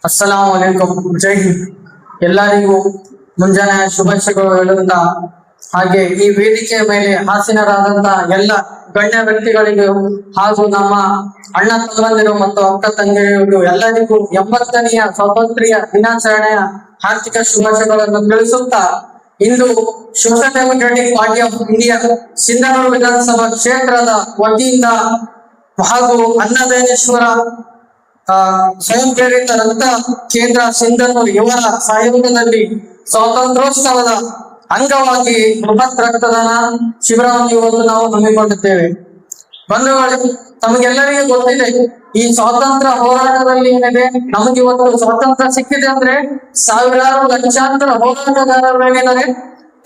ಅಸ್ಸಲಾಂ ವಲೈಕುಂ. ಜೈ ಹಿಂದ್. ಎಲ್ಲರಿಗೂ ಮುಂಜಾನೆ ಶುಭಾಶಯಗಳು ಹೇಳುತ್ತಾ, ಹಾಗೆ ಈ ವೇದಿಕೆಯ ಮೇಲೆ ಹಾಸೀನರಾದಂತ ಎಲ್ಲ ಗಣ್ಯ ವ್ಯಕ್ತಿಗಳಿಗೂ ಹಾಗೂ ನಮ್ಮ ಅಣ್ಣ ತಮ್ಮಂದಿರು ಮತ್ತು ಅಕ್ಕ ತಂಗಿಯರಿಗೂ ಎಲ್ಲರಿಗೂ 80ನೆಯ ಸ್ವಾತಂತ್ರ್ಯ ದಿನಾಚರಣೆಯ ಆರ್ಥಿಕ ಶುಭಾಶಯಗಳನ್ನು ತಿಳಿಸುತ್ತಾ, ಇಂದು Social Democratic Party of India Sindhanur ವಿಧಾನಸಭಾ ಕ್ಷೇತ್ರದ ವತಿಯಿಂದ ಹಾಗೂ ಅನ್ನದಾನೇಶ್ವರ ಸ್ವಯಂ ಪ್ರೇರಿತ ರಕ್ತ ಕೇಂದ್ರ ಸಿಂಧನೂರು ಇವರ ಸಹಯೋಗದಲ್ಲಿ ಸ್ವಾತಂತ್ರ್ಯೋತ್ಸವದ ಅಂಗವಾಗಿ ಬೃಹತ್ ರಕ್ತದಾನ ಶಿಬಿರವನ್ನು ಇವತ್ತು ನಾವು ಹಮ್ಮಿಕೊಂಡಿದ್ದೇವೆ. ಬಂಧುಗಳು, ತಮಗೆಲ್ಲರಿಗೂ ಗೊತ್ತಿದೆ, ಈ ಸ್ವಾತಂತ್ರ್ಯ ಹೋರಾಟದಲ್ಲಿ ಏನಿದೆ, ನಮಗೆ ಇವತ್ತು ಸ್ವಾತಂತ್ರ್ಯ ಸಿಕ್ಕಿದೆ ಅಂದ್ರೆ ಸಾವಿರಾರು ಲಕ್ಷಾಂತರ ಹೋರಾಟಗಾರರು ಏನಿದ್ದಾರೆ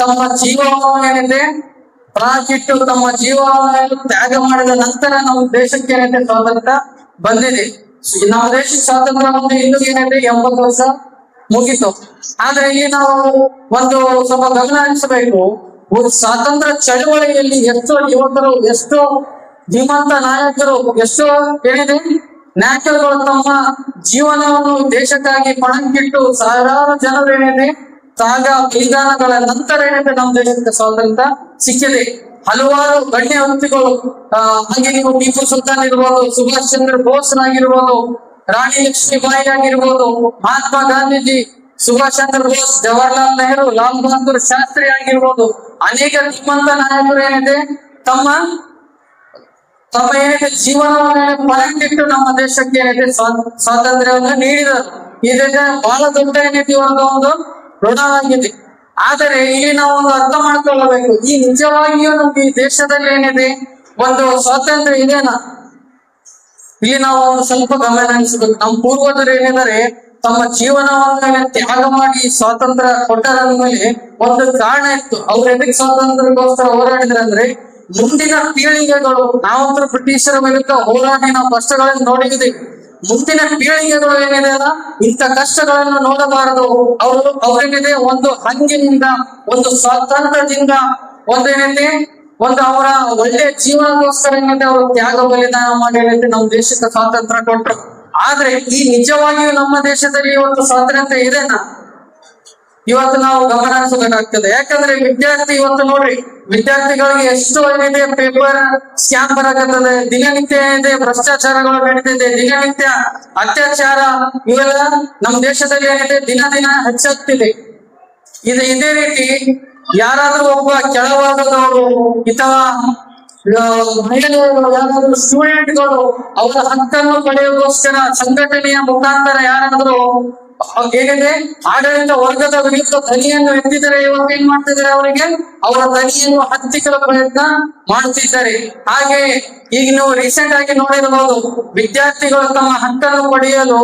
ತಮ್ಮ ಜೀವವನ್ನು ಏನಿದೆ ಪ್ರಾಕಿಟ್ಟು ತಮ್ಮ ಜೀವವನ್ನು ತ್ಯಾಗ ಮಾಡಿದ ನಂತರ ನಮ್ಮ ದೇಶಕ್ಕೆ ಏನಿದೆ ಸ್ವಾತಂತ್ರ್ಯ ಬಂದಿದೆ. ನಮ್ಮ ದೇಶಕ್ಕೆ ಸ್ವಾತಂತ್ರ್ಯ ಬಂದು ಇನ್ನೂ ಏನಿದೆ 80 ವರ್ಷ ಮುಗಿತು. ಆದ್ರೆ ಇಲ್ಲಿ ನಾವು ಒಂದು ಸ್ವಲ್ಪ ಗಮನ ಹರಿಸಬೇಕು. ಒಂದು ಸ್ವಾತಂತ್ರ್ಯ ಚಳವಳಿಯಲ್ಲಿ ಎಷ್ಟೋ ಯುವಕರು, ಎಷ್ಟೋ ಧೀಮಂತ ನಾಯಕರು, ಎಷ್ಟೋ ಏನಿದೆ ನಾಯಕರುಗಳು ತಮ್ಮ ಜೀವನವನ್ನು ದೇಶಕ್ಕಾಗಿ ಪಣಕ್ಕಿಟ್ಟು ಸಾವಿರಾರು ಜನರು ಏನಿದೆ ತ್ಯಾಗ ಬಲಿದಾನಗಳ ನಂತರ ಏನಿದೆ ನಮ್ಮ ದೇಶಕ್ಕೆ ಸ್ವಾತಂತ್ರ್ಯ ಸಿಕ್ಕಿದೆ. ಹಲವಾರು ಗಣ್ಯ ವ್ಯಕ್ತಿಗಳು, ಹಾಗೆ ನೀವು ಟಿಪ್ಪು ಸುಲ್ತಾನ್ ಇರ್ಬೋದು, ಸುಭಾಷ್ ಚಂದ್ರ ಬೋಸ್ರಾಗಿರ್ಬೋದು, ರಾಣಿ ಲಕ್ಷ್ಮೀಬಾಯಿ ಆಗಿರ್ಬೋದು, ಮಹಾತ್ಮ ಗಾಂಧೀಜಿ, ಸುಭಾಷ್ ಚಂದ್ರ ಬೋಸ್, ಜವಾಹರ್ಲಾಲ್ ನೆಹರು, ಲಾಲ್ ಬಹದ್ದೂರ್ ಶಾಸ್ತ್ರಿ ಆಗಿರ್ಬೋದು, ಅನೇಕ ಧೀಮಂತ ನಾಯಕರು ಏನಿದೆ ತಮ್ಮ ಏನಿದೆ ಜೀವನವನ್ನು ಪಣಕ್ಕಿಟ್ಟು ನಮ್ಮ ದೇಶಕ್ಕೆ ಏನಿದೆ ಸ್ವಾತಂತ್ರ್ಯವನ್ನು ನೀಡಿದರು. ಇದಕ್ಕೆ ಬಹಳ ದೊಡ್ಡ ಏನಿದೆ ಒಂದು ಋಣವಾಗಿದೆ. ಆದರೆ ಇಲ್ಲಿ ನಾವು ಒಂದು ಅರ್ಥ ಮಾಡ್ಕೊಳ್ಳಬೇಕು, ಈ ನಿಜವಾಗಿಯೂ ನಮ್ಗೆ ಈ ದೇಶದಲ್ಲಿ ಏನಿದೆ ಒಂದು ಸ್ವಾತಂತ್ರ್ಯ ಇದೆನಾ, ಇಲ್ಲಿ ನಾವು ಒಂದು ಸ್ವಲ್ಪ ಗಮನ ಹರಿಸಬೇಕು. ನಮ್ಮ ಪೂರ್ವಜರು ಏನಿದ್ದಾರೆ ತಮ್ಮ ಜೀವನವನ್ನು ತ್ಯಾಗ ಮಾಡಿ ಸ್ವಾತಂತ್ರ್ಯ ಕೊಟ್ಟರ ಮೇಲೆ ಒಂದು ಕಾರಣ ಇತ್ತು. ಅವ್ರು ಎದಕ್ಕೆ ಸ್ವಾತಂತ್ರ್ಯಕ್ಕೋಸ್ಕರ ಹೋರಾಡಿದ್ರೆ ಅಂದ್ರೆ ಮುಂದಿನ ಪೀಳಿಗೆಗಳು, ನಾವಂತೂ ಬ್ರಿಟಿಷರ ವಿರುದ್ಧ ಹೋರಾಡಿ ನಾವು ಕಷ್ಟಗಳನ್ನು ನೋಡಿದ್ದೀವಿ. ಮುಂದಿನ ಪೀಳಿಗೆಗಳು ಏನಿದೆ ಅಲ್ಲ, ಇಂಥ ಕಷ್ಟಗಳನ್ನು ನೋಡಬಾರದು. ಅವ್ರೇನಿದೆ ಒಂದು ಹಂಗಿನಿಂದ, ಒಂದು ಸ್ವಾತಂತ್ರ್ಯದಿಂದ, ಒಂದೇನಿದೆ ಒಂದು ಅವರ ಒಳ್ಳೆ ಜೀವನಕ್ಕೋಸ್ಕರ ಏನಿದೆ ಅವರು ತ್ಯಾಗ ಬಲಿದಾನ ಮಾಡಿ ಏನಿದೆ ನಮ್ಮ ದೇಶಕ್ಕೆ ಸ್ವಾತಂತ್ರ್ಯ ಕೊಟ್ಟರು. ಆದ್ರೆ ಈ ನಿಜವಾಗಿಯೂ ನಮ್ಮ ದೇಶದಲ್ಲಿ ಇವತ್ತು ಸ್ವಾತಂತ್ರ್ಯ ಇದೆನಾ, ಇವತ್ತು ನಾವು ಗಮನ ಹರಿಸಬೇಕಾಗ್ತದೆ. ಯಾಕಂದ್ರೆ ವಿದ್ಯಾರ್ಥಿ ಇವತ್ತು ನೋಡ್ರಿ, ವಿದ್ಯಾರ್ಥಿಗಳಿಗೆ ಎಷ್ಟು ಏನಿದೆ ಪೇಪರ್ ಸ್ಕ್ಯಾಮ್ ಬರಕತ್ತದೆ, ದಿನನಿತ್ಯ ಏನಿದೆ ಭ್ರಷ್ಟಾಚಾರಗಳು ನಡೀತಿದೆ, ದಿನನಿತ್ಯ ಅತ್ಯಾಚಾರ ಇವೆಲ್ಲ ನಮ್ಮ ದೇಶದಲ್ಲಿ ಏನಿದೆ ದಿನ ದಿನ ಹೆಚ್ಚಾಗ್ತಿದೆ. ಇದೇ ರೀತಿ ಯಾರಾದ್ರೂ ಒಬ್ಬ ಕೆಳವರ್ಗದವರು ಅಥವಾ ಮಹಿಳೆಯರು, ಯಾರಾದ್ರೂ ಸ್ಟೂಡೆಂಟ್ಗಳು ಅವರ ಹಕ್ಕನ್ನು ಪಡೆಯೋಗೋಸ್ಕರ ಸಂಘಟನೆಯ ಮುಖಾಂತರ ಯಾರಾದ್ರೂ ಏನಿದೆ ಆಡಳಿತ ವರ್ಗದ ವಿರುದ್ಧ ಧ್ವನಿಯನ್ನು ಎತ್ತಿದರೆ ಇವತ್ತು ಏನ್ ಮಾಡ್ತಿದ್ದಾರೆ, ಅವರಿಗೆ ಅವರ ಧ್ವನಿಯನ್ನು ಹತ್ತಿಕ್ಕಲು ಪ್ರಯತ್ನ ಮಾಡ್ತಿದ್ದಾರೆ. ಹಾಗೆ ಈಗ ನೀವು ರೀಸೆಂಟ್ ಆಗಿ ನೋಡಿರಬಹುದು, ವಿದ್ಯಾರ್ಥಿಗಳು ತಮ್ಮ ಹಕ್ಕನ್ನು ಪಡೆಯಲು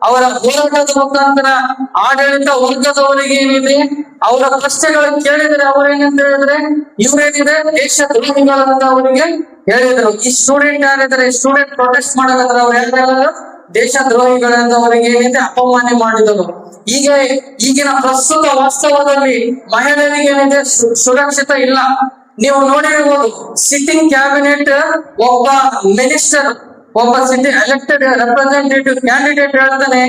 ಅವರ ಹೋರಾಟದ ಮುಖಾಂತರ ಆಡಳಿತ ವರ್ಗದವರಿಗೆ ಏನಿದೆ ಅವರ ಪ್ರಶ್ನೆಗಳು ಕೇಳಿದರೆ ಅವರೇನಂತ ಹೇಳಿದ್ರೆ ಇವರೇನಿದೆ ದೇಶ ದ್ರೋಹಿಗಳಂತ ಅವರಿಗೆ ಹೇಳಿದ್ರು. ಈ ಸ್ಟೂಡೆಂಟ್ ಯಾರಿದ್ದಾರೆ, ಸ್ಟೂಡೆಂಟ್ ಪ್ರೊಟೆಸ್ಟ್ ಮಾಡಲಾದ್ರೆ ಅವ್ರು ಯಾರು ದೇಶ ದ್ರೋಹಿಗಳಿಂದ ಅವರಿಗೆ ಏನಿದೆ ಅಪಮಾನ ಮಾಡಿದರು. ಈಗಿನ ಪ್ರಸ್ತುತ ವಾಸ್ತವದಲ್ಲಿ ಮಹಿಳೆಯರಿಗೆ ಏನಿದೆ ಸುರಕ್ಷಿತ ಇಲ್ಲ. ನೀವು ನೋಡಿರ್ಬೋದು, ಸಿಟ್ಟಿಂಗ್ ಕ್ಯಾಬಿನೆಟ್ ಒಬ್ಬ ಮಿನಿಸ್ಟರ್, ಒಬ್ಬ ಎಲೆಕ್ಟೆಡ್ ರೆಪ್ರೆಸೆಂಟೇಟಿವ್ ಕ್ಯಾಂಡಿಡೇಟ್ ಹೇಳ್ತಾನೆ,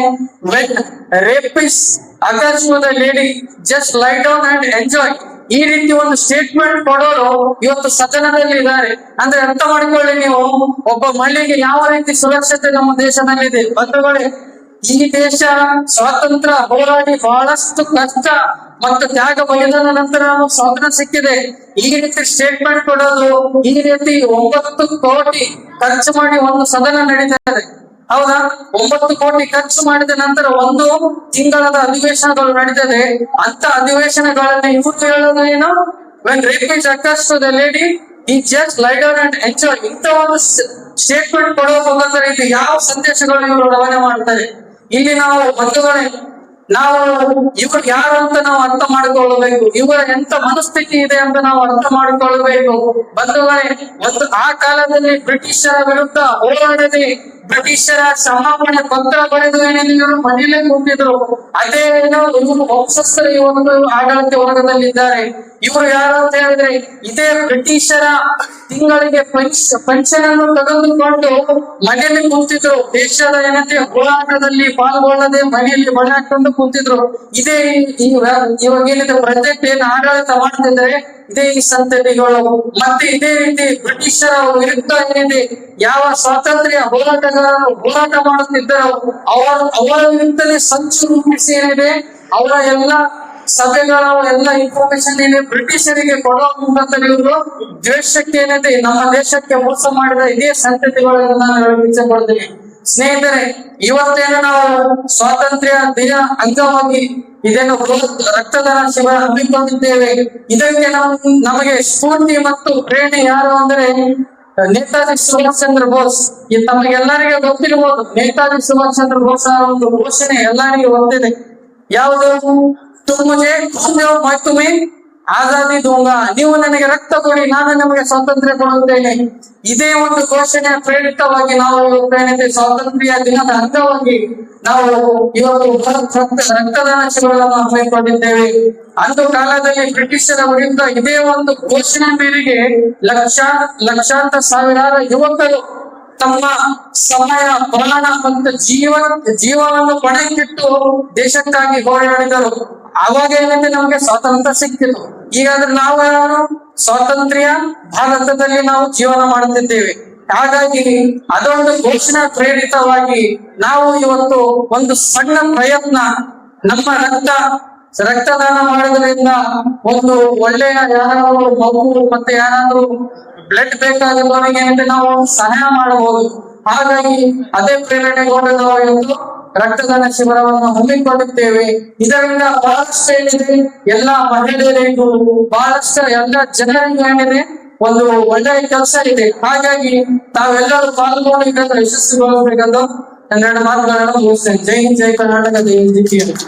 rape is occurs the lady just lie down and enjoy. ಈ ರೀತಿ ಒಂದು ಸ್ಟೇಟ್ಮೆಂಟ್ ಕೊಡೋರು ಇವತ್ತು ಸದನದಲ್ಲಿ ಇದ್ದಾರೆ. ಅಂದ್ರೆ ಅರ್ಥ ಮಾಡ್ಕೊಳ್ಳಿ ನೀವು, ಒಬ್ಬ ಮಹಿಳೆಗೆ ಯಾವ ರೀತಿ ಸುರಕ್ಷತೆ ನಮ್ಮ ದೇಶದಲ್ಲಿದೆ. ಬಂಧುಗಳೇ, ಈ ದೇಶ ಸ್ವಾತಂತ್ರ್ಯ ಹೋರಾಡಿ ಬಹಳಷ್ಟು ಕಷ್ಟ ಮತ್ತು ತ್ಯಾಗ ಬಲಿದಾನ ನಂತರ ನಮಗೆ ಸ್ವಾತಂತ್ರ್ಯ ಸಿಕ್ಕಿದೆ. ಈ ರೀತಿ ಸ್ಟೇಟ್ಮೆಂಟ್ ಕೊಡೋದು, ಈ ರೀತಿ 9 ಕೋಟಿ ಖರ್ಚು ಮಾಡಿ ಒಂದು ಸದನ ನಡೀತಾ ಇದೆ, ಹೌದಾ? 9 ಕೋಟಿ ಖರ್ಚು ಮಾಡಿದ ನಂತರ 1 ತಿಂಗಳದ ಅಧಿವೇಶನಗಳು ನಡೀತದೆ. ಅಂತ ಅಧಿವೇಶನಗಳನ್ನು ಇವರು ಹೇಳೋದು ಏನು, when rape is occurs to the lady, he just lie down and enjoy. ಇಂಥ ಒಂದು ಸ್ಟೇಟ್ಮೆಂಟ್ ಕೊಡುವ ಮುಖಾಂತರ ಇದು ಯಾವ ಸಂದೇಶಗಳು ಇವರು ರವಾನೆ ಮಾಡ್ತಾರೆ. ಇಲ್ಲಿ ನಾವು ಬಂಧುಗಳೇ, ನಾವು ಇವರು ಯಾರು ಅಂತ ನಾವು ಅರ್ಥ ಮಾಡಿಕೊಳ್ಳಬೇಕು, ಇವರ ಎಂತ ಮನಸ್ಥಿತಿ ಇದೆ ಅಂತ ನಾವು ಅರ್ಥ ಮಾಡಿಕೊಳ್ಳಬೇಕು. ಬಂಧುಗಳೇ, ಆ ಕಾಲದಲ್ಲಿ ಬ್ರಿಟಿಷರ ವಿರುದ್ಧ ಹೋರಾಡದೆ ಬ್ರಿಟಿಷರ ಕ್ಷಮಾಪಣೆ ಪತ್ರ ಬರೆದು ಏನೇನು ಮನೇಲೆ ಕೂತಿದ್ರು. ಅದೇ ಏನೋ ಇವರು ವಂಶಸ್ಥರು ಈ ಒಂದು ಆಡಳಿತ ವರ್ಗದಲ್ಲಿದ್ದಾರೆ. ಇವರು ಯಾರು ಅಂತ ಹೇಳಿದ್ರೆ ಇದೇ ಬ್ರಿಟಿಷರ ತಿಂಗಳಿಗೆ ಪೆನ್ಷನ್ ಅನ್ನು ತೆಗೆದುಕೊಂಡು ಮನೆಯಲ್ಲಿ ಕೂತಿದ್ರು. ದೇಶದ ಏನಂತೆ ಹೋರಾಟದಲ್ಲಿ ಪಾಲ್ಗೊಳ್ಳದೆ ಮನೆಯಲ್ಲಿ ಬಳೆ ಹಾಕೊಂಡು ಕೂತಿದ್ರು. ಇದೇ ಇವಾಗ ಏನಿದೆ ಪ್ರೆಸೆಂಟ್ ಏನ್ ಆಡಳಿತ ಮಾಡ್ತಿದ್ರೆ ಇದೇ ಈ ಸಂತತಿಗಳು. ಮತ್ತೆ ಇದೇ ರೀತಿ ಬ್ರಿಟಿಷರ ವಿರುದ್ಧ ಏನಿದೆ ಯಾವ ಸ್ವಾತಂತ್ರ್ಯ ಹೋರಾಟಗಾರರು ಹೋರಾಟ ಮಾಡುತ್ತಿದ್ದರೋ ಅವರ ವಿರುದ್ಧನೇ ಸಂಚು ರೂಪಿಸಿ ಏನಿದೆ ಅವರ ಎಲ್ಲ ಸಭೆಗಳ ಎಲ್ಲ ಇನ್ಫಾರ್ಮೇಶನ್ ಏನಿದೆ ಬ್ರಿಟಿಷರಿಗೆ ಕೊಡುವ ಮುಖಾಂತರ ಇವರು ದೇಶಕ್ಕೆ ಏನಿದೆ ನಮ್ಮ ದೇಶಕ್ಕೆ ಮೋಸ ಮಾಡಿದ ಇದೇ ಸಂತತಿಗಳನ್ನು ನಾನು ಇಚ್ಛೆ ಪಡ್ತೀನಿ. ಸ್ನೇಹಿತರೆ, ಇವತ್ತೇನು ನಾವು ಸ್ವಾತಂತ್ರ್ಯ ದಿನ ಅಂಗವಾಗಿ ಇದೇನು ರಕ್ತದಾನ ಶಿಬಿರ ಹಮ್ಮಿಕೊಂಡಿದ್ದೇವೆ. ಇದಕ್ಕೆ ನಮಗೆ ಸ್ಫೂರ್ತಿ ಮತ್ತು ಪ್ರೇರಣೆ ಯಾರು ಅಂದ್ರೆ ನೇತಾಜಿ ಸುಭಾಷ್ ಚಂದ್ರ ಬೋಸ್. ತಮಗೆಲ್ಲರಿಗೆ ಗೊತ್ತಿರಬಹುದು ನೇತಾಜಿ ಸುಭಾಷ್ ಚಂದ್ರ ಬೋಸ್ ಅವರ ಒಂದು ಘೋಷಣೆ ಎಲ್ಲರಿಗೂ ಗೊತ್ತಿದೆ. ಯಾವುದು? ತುಮ್ ಮುझे खून दो मैं तुम्हें ಆಜಾದಿ ದೂಂಗಾ. ನೀವು ನನಗೆ ರಕ್ತ ಕೊಡಿ, ನಾನು ನಿಮಗೆ ಸ್ವಾತಂತ್ರ್ಯ ಕೊಡುತ್ತೇನೆ. ಇದೇ ಒಂದು ಘೋಷಣೆ ಪ್ರೇರಿತವಾಗಿ ನಾವು ಇವತ್ತೇನಿದೆ ಸ್ವಾತಂತ್ರ್ಯ ದಿನದ ಅಂಗವಾಗಿ ನಾವು ಇವತ್ತು ರಕ್ತದಾನ ಶಿಬಿರವನ್ನು ಹಮ್ಮಿಕೊಂಡಿದ್ದೇವೆ. ಅಂದು ಕಾಲದಲ್ಲಿ ಬ್ರಿಟಿಷರ ವಿರುದ್ಧ ಇದೇ ಒಂದು ಘೋಷಣೆ ಮೇರೆಗೆ ಲಕ್ಷಾಂತರ ಸಾವಿರಾರು ಯುವಕರು ತಮ್ಮ ಸಮಯ ಪ್ರಾಣ ಮತ್ತು ಜೀವನವನ್ನು ಪಣಕ್ಕಿಟ್ಟು ದೇಶಕ್ಕಾಗಿ ಹೋರಾಡಿದರು. ಆವಾಗ ಏನಂದ್ರೆ ನಮ್ಗೆ ಸ್ವಾತಂತ್ರ್ಯ ಸಿಕ್ತಿತ್ತು. ಈಗಾದ್ರೆ ನಾವು ಯಾರು ಸ್ವಾತಂತ್ರ್ಯ ಭಾರತದಲ್ಲಿ ನಾವು ಜೀವನ ಮಾಡುತ್ತಿದ್ದೇವೆ. ಹಾಗಾಗಿ ಅದೊಂದು ಘೋಷಣಾ ಪ್ರೇರಿತವಾಗಿ ನಾವು ಇವತ್ತು ಒಂದು ಸಣ್ಣ ಪ್ರಯತ್ನ ನಮ್ಮ ರಕ್ತದಾನ ಮಾಡೋದ್ರಿಂದ ಒಂದು ಒಳ್ಳೆಯ ಯಾರಾದ್ರೂ ಮಗು ಮತ್ತೆ ಯಾರಾದ್ರೂ ಬ್ಲಡ್ ಬೇಕಾದವರಿಗೆ ಏನಂದ್ರೆ ನಾವು ಸಹಾಯ ಮಾಡಬಹುದು. ಹಾಗಾಗಿ ಅದೇ ಪ್ರೇರಣೆಗೊಂಡು ನಾವು ಇವತ್ತು ರಕ್ತದಾನ ಶಿಬಿರವನ್ನು ಹಮ್ಮಿಕೊಂಡಿದ್ದೇವೆ. ಇದರಿಂದ ಬಹಳಷ್ಟು ಏನಿದೆ ಎಲ್ಲ ಮಹಿಳೆಯರಿಗೂ ಬಹಳಷ್ಟು ಎಲ್ಲ ಜನರಿಗೂ ಏನಿದೆ ಒಂದು ಒಳ್ಳೆಯ ಕೆಲಸ ಇದೆ. ಹಾಗಾಗಿ ತಾವೆಲ್ಲರೂ ಪಾಲ್ಗೊಂಡು ಇದನ್ನು ಯಶಸ್ವಿಗೊಳಿಸಬೇಕೆಂದು 2 ಮಾತುಗಳನ್ನು ಮುಗಿಸ್ತೇನೆ. ಜೈ ಹಿಂದ್, ಜೈ ಕರ್ನಾಟಕ, ಜೈ ಹಿಂದ್.